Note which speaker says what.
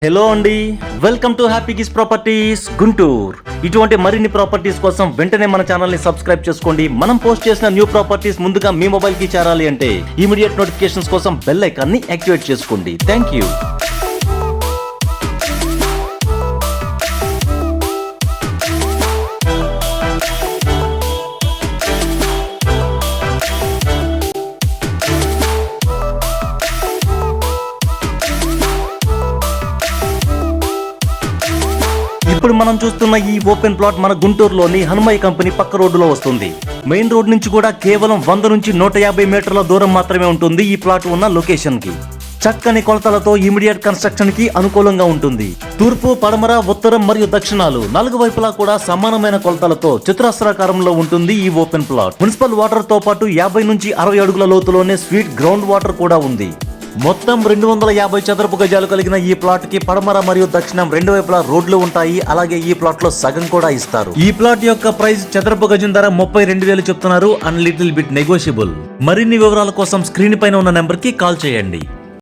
Speaker 1: Hello అండి, welcome to happy kiss properties Guntur. ఇటువంటి మరిన్ని ప్రాపర్టీస్ కోసం వెంటనే మన ఛానల్ ని సబ్స్క్రైబ్ చేసుకోండి. మనం పోస్ట్ చేసిన న్యూ ప్రాపర్టీస్ ముందుగా మీ మొబైల్ కి చేరాలి అంటే ఇమీడియట్ నోటిఫికేషన్స్ కోసం బెల్ ఐకాన్ ని యాక్టివేట్ చేసుకోండి. Thank you. ఇప్పుడు మనం చూస్తున్న ఈ ఓపెన్ ప్లాట్ మన గుంటూరులోని హనుమయ్య కంపెనీ పక్క రోడ్డులో వస్తుంది. మెయిన్ రోడ్ నుంచి కూడా కేవలం 100 నుంచి 150 మీటర్ల దూరం మాత్రమే ఉంటుంది ఈ ప్లాట్ ఉన్న లొకేషన్ కి. చక్కని కొలతలతో ఇమీడియట్ కన్స్ట్రక్షన్ కి అనుకూలంగా ఉంటుంది. తూర్పు, పడమర, ఉత్తరం మరియు దక్షిణాలు 4 వైపులా కూడా సమానమైన కొలతలతో చతురస్రాకారంలో ఉంటుంది ఈ ఓపెన్ ప్లాట్. మున్సిపల్ వాటర్ తో పాటు 50 నుంచి 60 అడుగుల లోతులోనే స్వీట్ గ్రౌండ్ వాటర్ కూడా ఉంది. మొత్తం 250 చదరపు గజాలు కలిగిన ఈ ప్లాట్ కి పడమర మరియు దక్షిణం 2 వైపులా రోడ్లు ఉంటాయి. అలాగే ఈ ప్లాట్ లో సగం కూడా ఇస్తారు. ఈ ప్లాట్ యొక్క ప్రైస్ చదరపు గజం ధర 32,000 చెప్తున్నారు. And little bit negotiable. మరిన్ని వివరాల కోసం స్క్రీన్ పైన ఉన్న నెంబర్ కి కాల్ చేయండి.